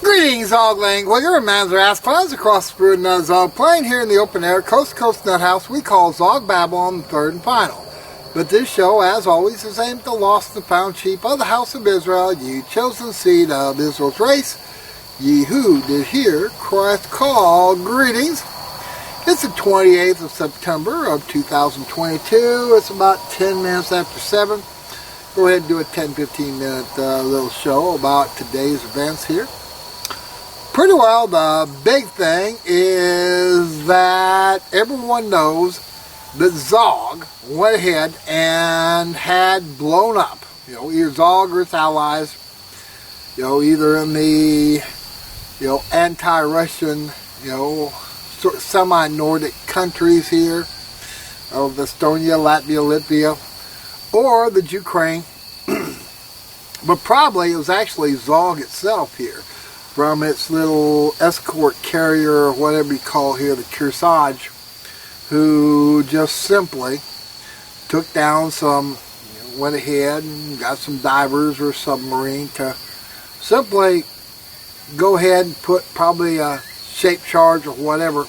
Greetings, Zog Langwigger and Manzarass clowns across the Spirit Nut Zog Plain here in the open air, coast to coast nut house we call Zog Babylon the third and final. But this show, as always, is aimed at the lost and found sheep of the house of Israel, ye chosen seed of Israel's race, ye who did hear Christ call. Greetings. It's the 28th of September of 2022. It's about 10 minutes after 7. Go ahead and do a 10-15 minute little show about today's events here. Pretty well, the big thing is that everyone knows that Zog went ahead and had blown up. Either Zog or its allies, either in the, anti-Russian, sort of semi-Nordic countries here, of Estonia, Latvia, Latvia, or the Ukraine. But probably it was actually Zog itself here, from its little escort carrier, or whatever you call here, the Kearsarge, who just simply took down some, went ahead and got some divers or submarine to simply go ahead and put probably a shape charge or whatever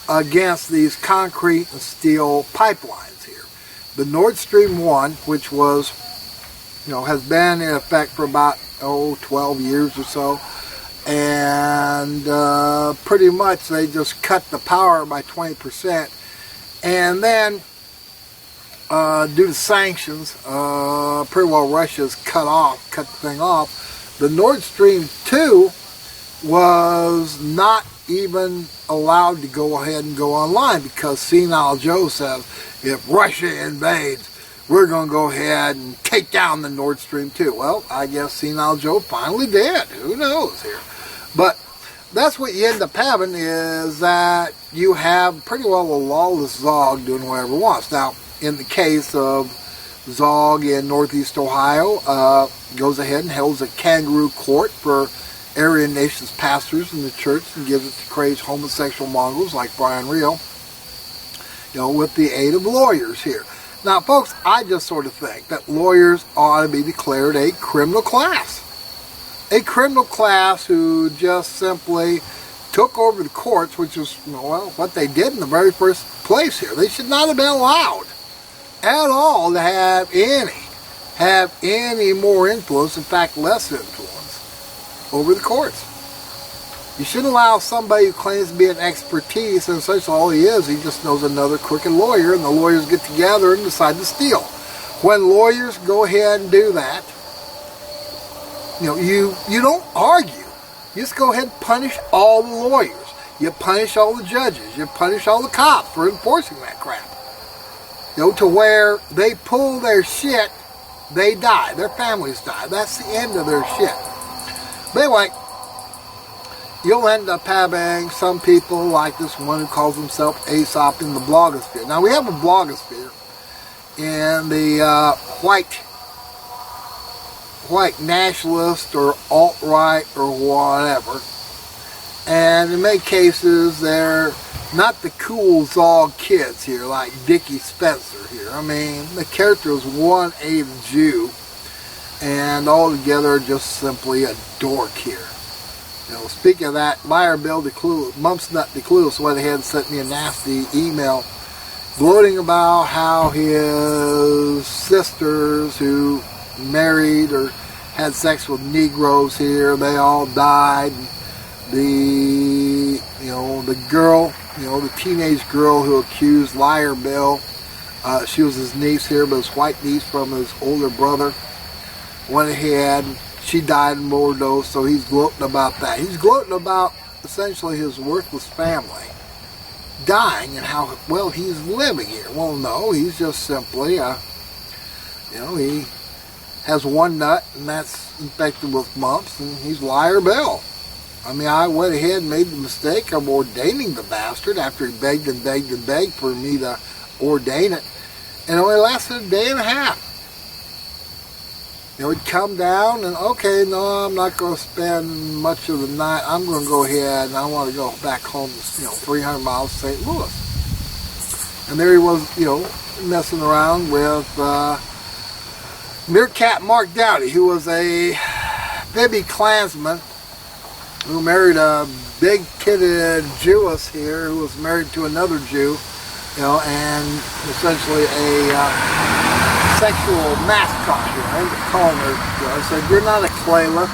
against these concrete and steel pipelines here. The Nord Stream 1, which was, has been in effect for about, 12 years or so, and pretty much they just cut the power by 20%, and then due to sanctions, pretty well Russia's cut the thing off. The Nord Stream 2 was not even allowed to go ahead and go online because Senile Joe says if Russia invades, we're going to go ahead and take down the Nord Stream 2. Well, I guess Senile Joe finally did. Who knows here? But that's what you end up having, is that you have pretty well a lawless Zog doing whatever it wants. Now, in the case of Zog in Northeast Ohio, goes ahead and holds a kangaroo court for Aryan nations pastors in the church and gives it to crazed homosexual mongrels like Brian Reel, with the aid of lawyers here. Now, folks, I just sort of think that lawyers ought to be declared a criminal class. A criminal class who just simply took over the courts, which is, what they did in the very first place here. They should not have been allowed at all to have any more influence, in fact, less influence over the courts. You shouldn't allow somebody who claims to be an expertise, and such all he is, he just knows another crooked lawyer, and the lawyers get together and decide to steal. When lawyers go ahead and do that, you don't argue. You just go ahead and punish all the lawyers. You punish all the judges. You punish all the cops for enforcing that crap. To where they pull their shit, they die. Their families die. That's the end of their shit. But anyway, you'll end up having some people like this one who calls himself Aesop in the blogosphere. Now, we have a blogosphere in the white nationalist or alt-right or whatever, and in many cases they're not the cool Zog kids here like Dickie Spencer here. I mean, the character is 1/8 Jew, and altogether just simply a dork here. Speaking of that, Liar Bill DeClue, Mumpsnut DeClue went ahead and sent me a nasty email gloating about how his sisters who married or had sex with Negroes here, they all died. The girl, the teenage girl who accused Liar Bill, she was his niece here, but his white niece from his older brother, went ahead, she died in overdose, so he's gloating about that. He's gloating about essentially his worthless family dying and how well he's living here. Well, no, he's just simply, he has one nut, and that's infected with mumps, and he's Liar Bill. I mean, I went ahead and made the mistake of ordaining the bastard after he begged and begged and begged for me to ordain it, and it only lasted a day and a half. He'd come down and, okay, no, I'm not going to spend much of the night. I'm going to go ahead and I want to go back home, 300 miles to St. Louis. And there he was, messing around with Meerkat Mark Dowdy, who was a Bibby Klansman who married a big-titted Jewess here who was married to another Jew, you know, and essentially a sexual mascot here. I ended up calling her. I said, "You're not a Klayla,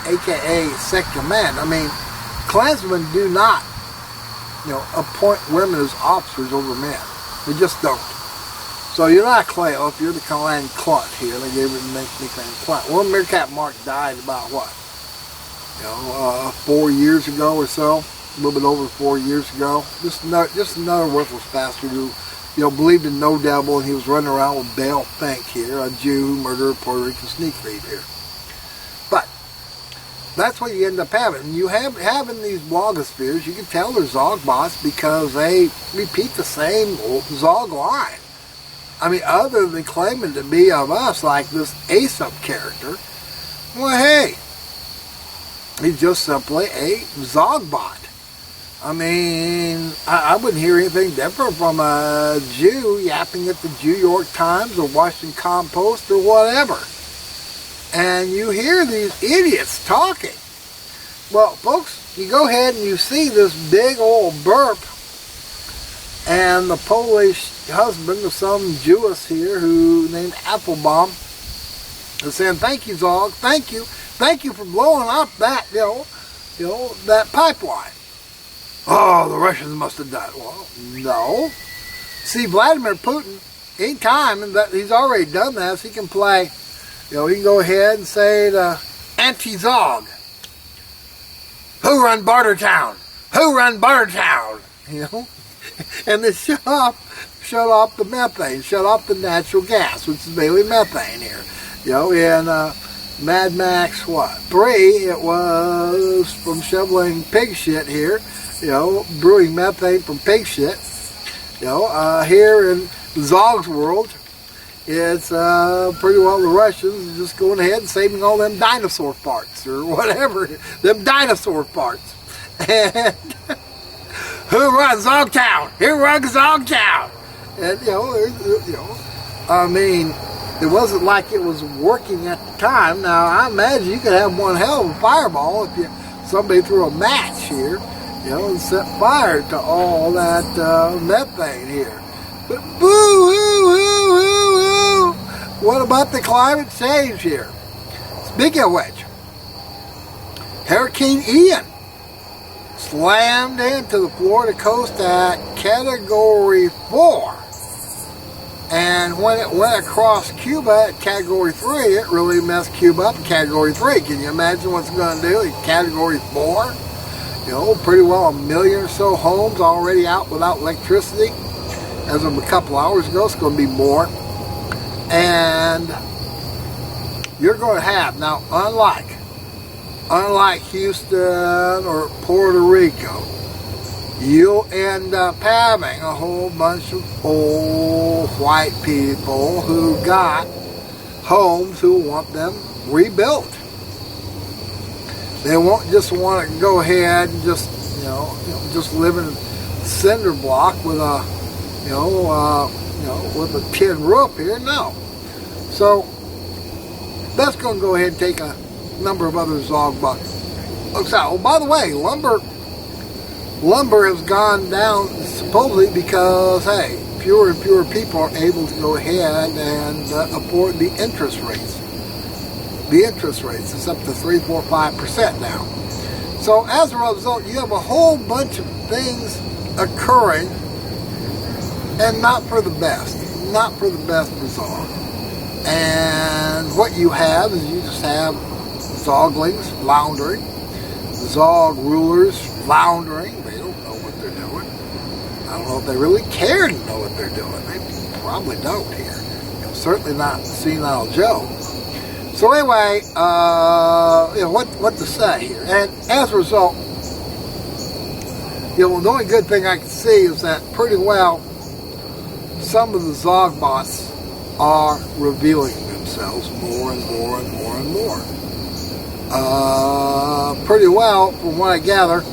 aka sect command." I mean, Klansmen do not, you know, appoint women as officers over men. They just don't. So you're not a Klayla if you're the Clan Clunt here. They gave it the nickname Clunt. Well, Meerkat Mark died about what? You know, 4 years ago or so, a little bit over 4 years ago. Just another worthless bastard who, you know, believed in no devil, and he was running around with Dale Fink here, a Jew who murdered a Puerto Rican sneak thief here. But that's what you end up having. And you having these blogospheres, you can tell they're Zog bots because they repeat the same Zog line. I mean, other than claiming to be of us, like this Aesop character, well, hey, he's just simply a Zogbot. I mean, I wouldn't hear anything different from a Jew yapping at the New York Times or Washington Compost or whatever. And you hear these idiots talking. Well, folks, you go ahead and you see this big old burp and the Polish husband of some Jewess here who named Applebaum is saying, "Thank you, Zog, thank you for blowing up that, you know, that pipeline." Oh, the Russians must have done it. Well, no. See, Vladimir Putin, anytime that he's already done this, he can play, you know, he can go ahead and say to anti-Zog, "Who run Bartertown? Who run Bartertown?" You know, and then shut off the methane, shut off the natural gas, which is mainly methane here. You know, in Mad Max, what, 3, it was from shoveling pig shit here, you know, brewing methane from pig shit. You know, here in Zog's world, it's pretty well the Russians just going ahead and saving all them dinosaur farts or whatever, them dinosaur farts. And who runs ZOGtown? Who runs ZOGtown? And, you know, I mean, it wasn't like it was working at the time. Now, I imagine you could have one hell of a fireball if somebody threw a match here, you know, and set fire to all that methane here. But boo-hoo-hoo-hoo-hoo! What about the climate change here? Speaking of which, Hurricane Ian slammed into the Florida coast at Category 4. And when it went across Cuba at Category 3, it really messed Cuba up in Category 3. Can you imagine what it's going to do in Category 4? You know, pretty well 1 million or so homes already out without electricity. As of a couple hours ago, it's going to be more. And you're going to have, now unlike Houston or Puerto Rico, you'll end up having a whole bunch of old white people who got homes who want them rebuilt. They won't just want to go ahead and just, you know, just live in a cinder block with a, with a tin roof here. No. So that's going to go ahead and take a number of other Zog buckets. Looks out. Oh, by the way, lumber has gone down supposedly because, hey, fewer and fewer people are able to go ahead and afford the interest rates. The interest rates is up to 3, 4, 5% now. So as a result, you have a whole bunch of things occurring, and not for the best. Not for the best for Zog. And what you have is you just have Zoglings floundering, Zog rulers floundering. They don't know what they're doing. I don't know if they really care to know what they're doing. They probably don't here. You know, certainly not Senile Joe. So anyway, what to say here? And as a result, the only good thing I can see is that pretty well some of the Zog bots are revealing themselves more and more and more and more. Pretty well, from what I gather,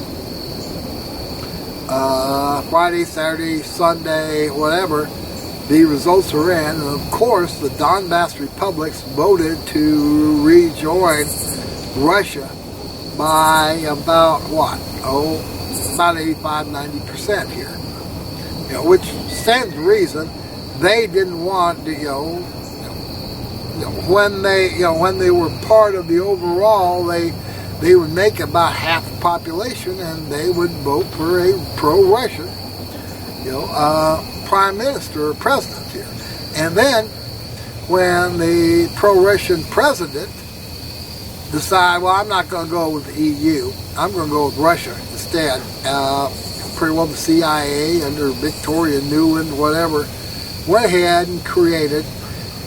Friday, Saturday, Sunday, whatever, the results are in. And of course, the Donbass republics voted to rejoin Russia by about what? Oh, about 85-90% here. Which stands to reason they didn't want to, when they were part of the overall, they would make about half the population, and they would vote for a pro-Russian, prime minister or president here. And then when the pro-Russian president decided, well, I'm not going to go with the EU, I'm going to go with Russia instead. Pretty well the CIA under Victoria Nuland, whatever, went ahead and created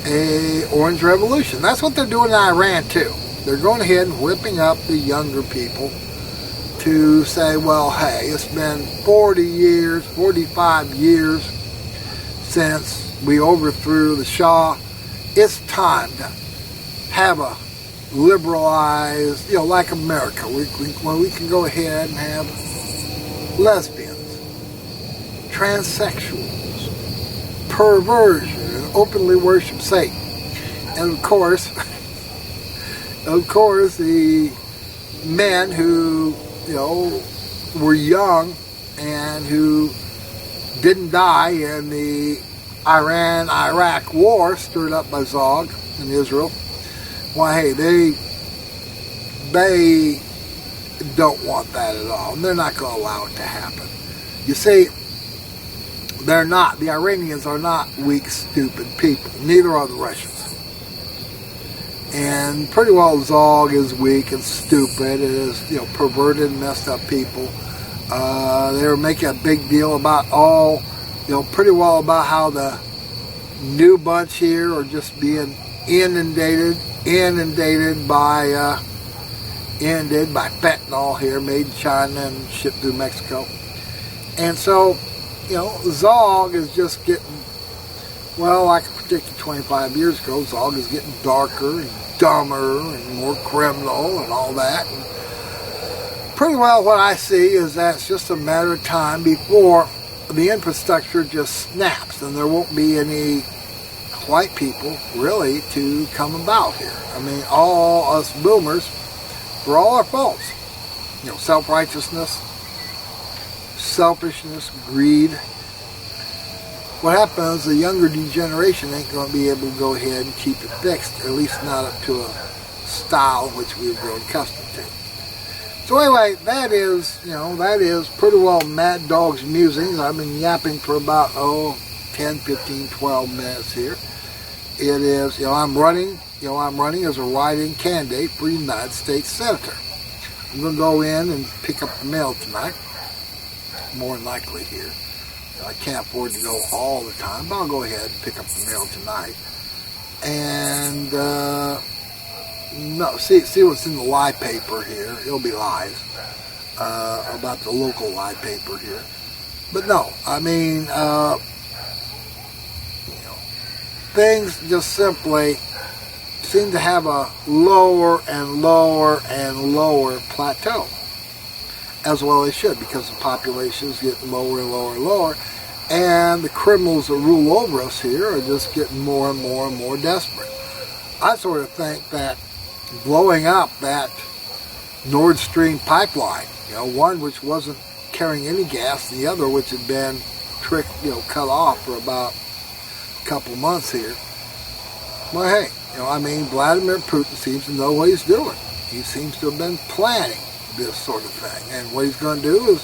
a Orange Revolution. That's what they're doing in Iran too. They're going ahead and whipping up the younger people to say, well, hey, it's been 40 years, 45 years since we overthrew the Shah. It's time to have a liberalized, like America, when we can go ahead and have lesbians, transsexuals, perversion, and openly worship Satan. And of course, the men who, were young and who didn't die in the Iran-Iraq war stirred up by Zog in Israel, well, hey, they don't want that at all, and they're not going to allow it to happen. You see, the Iranians are not weak, stupid people. Neither are the Russians. And pretty well Zog is weak and stupid. It is, perverted and messed up people. They were making a big deal about pretty well about how the new bunch here are just being inundated by fentanyl here, made in China and shipped through Mexico. And so, Zog is just getting, well, like I predicted 25 years ago, Zog is getting darker and dumber and more criminal and all that. And pretty well what I see is that it's just a matter of time before the infrastructure just snaps and there won't be any white people really to come about here. I mean, all us boomers, for all our faults, self-righteousness, selfishness, greed. What happens, the younger generation ain't going to be able to go ahead and keep it fixed, at least not up to a style which we've grown accustomed to. So anyway, that is pretty well Mad Dog's musings. I've been yapping for about, 10, 15, 12 minutes here. It is, I'm running as a write-in candidate for United States Senator. I'm going to go in and pick up the mail tonight, more than likely here. I can't afford to go all the time, but I'll go ahead and pick up the mail tonight. And, see what's in the lie paper here. It'll be lies about the local lie paper here. But no, I mean, things just simply seem to have a lower and lower and lower plateau, as well they should, because the population is getting lower and lower and lower, and the criminals that rule over us here are just getting more and more and more desperate. I sort of think that blowing up that Nord Stream pipeline, one which wasn't carrying any gas, the other which had been cut off for about a couple months here. Well, hey, Vladimir Putin seems to know what he's doing. He seems to have been planning this sort of thing. And what he's going to do is,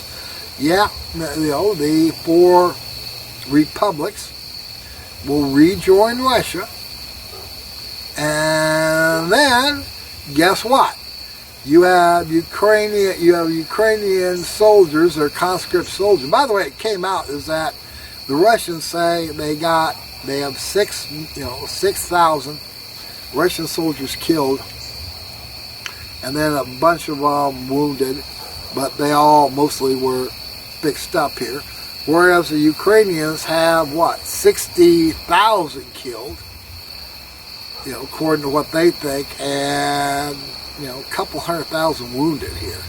the four republics will rejoin Russia. And then, guess what? You have Ukrainian soldiers, or conscript soldiers. By the way, it came out is that the Russians say they have 6,000 Russian soldiers killed, and then a bunch of them wounded, but they all mostly were fixed up here. Whereas the Ukrainians have 60,000 killed, according to what they think, and a couple 100,000 wounded here.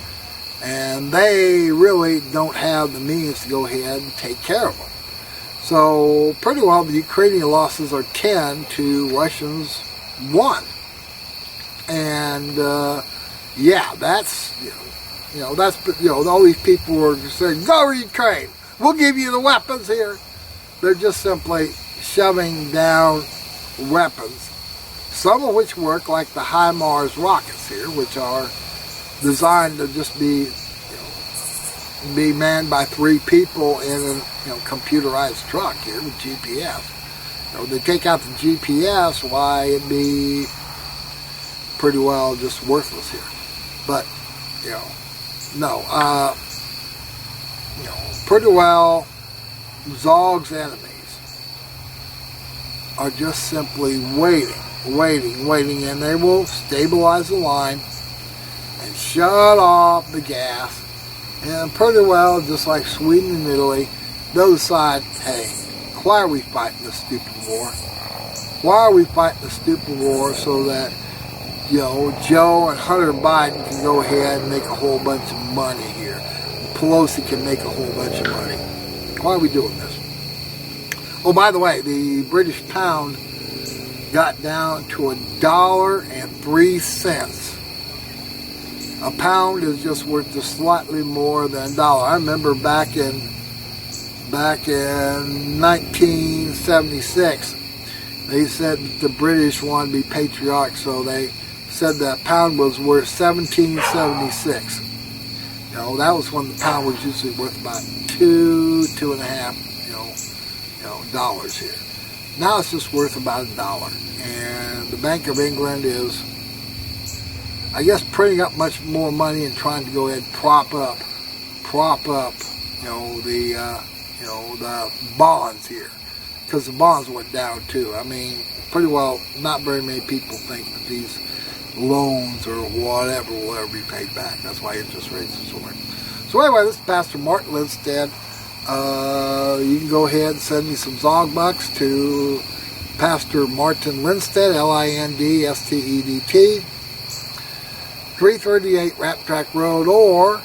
And they really don't have the means to go ahead and take care of them. So pretty well the Ukrainian losses are 10 to Russians 1. And, yeah, that's, all these people were just saying, go Ukraine, we'll give you the weapons here. They're just simply shoving down weapons, some of which work, like the HIMARS rockets here, which are designed to just be manned by 3 people in a computerized truck here with GPS. They take out the GPS, why it'd be pretty well just worthless here. But no, pretty well Zog's enemies are just simply waiting, and they will stabilize the line and shut off the gas. And pretty well, just like Sweden and Italy, they'll decide, hey, why are we fighting this stupid war? Why are we fighting this stupid war so that, Joe and Hunter Biden can go ahead and make a whole bunch of money here? Pelosi can make a whole bunch of money. Why are we doing this? Oh, by the way, the British pound got down to $1.03. A pound is just worth just slightly more than $1. I remember back in 1976, they said the British wanted to be patriotic, so they said that a pound was worth $17.76. That was when the pound was usually worth about $2.5 dollars here. Now it's just worth about $1, and the Bank of England is, I guess, printing up much more money and trying to go ahead and prop up, the bonds here, because the bonds went down too. I mean, pretty well, not very many people think that these loans or whatever will ever be paid back. That's why interest rates are soaring. So anyway, this is Pastor Martin Lindstedt. You can go ahead and send me some Zog bucks to Pastor Martin Lindstedt, Lindstedt, 338 Rat Track Road, or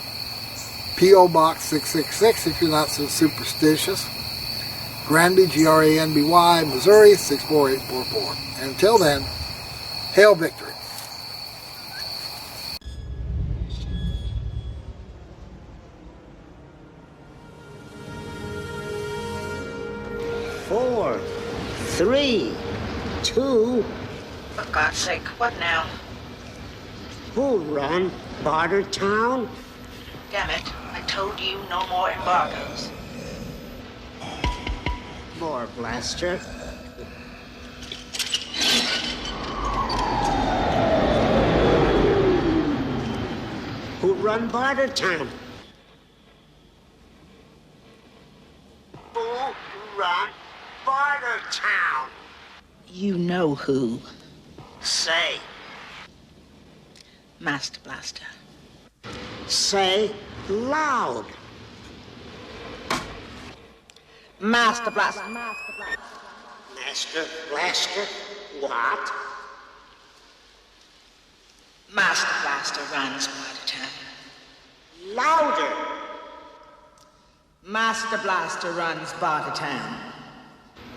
P.O. Box 666 if you're not so superstitious. Granby, Granby, Missouri 64844. And until then, hail victory. Four, 3, 2. For God's sake, what now? Who run Bartertown? Damn it, I told you no more embargoes. More blaster. Who run Bartertown? Who run Bartertown? You know who. Say. Master Blaster. Say loud. Master Blaster. Master Blaster? What? Master Blaster runs Bartertown. Louder. Master Blaster runs Bartertown.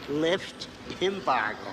Lift embargo.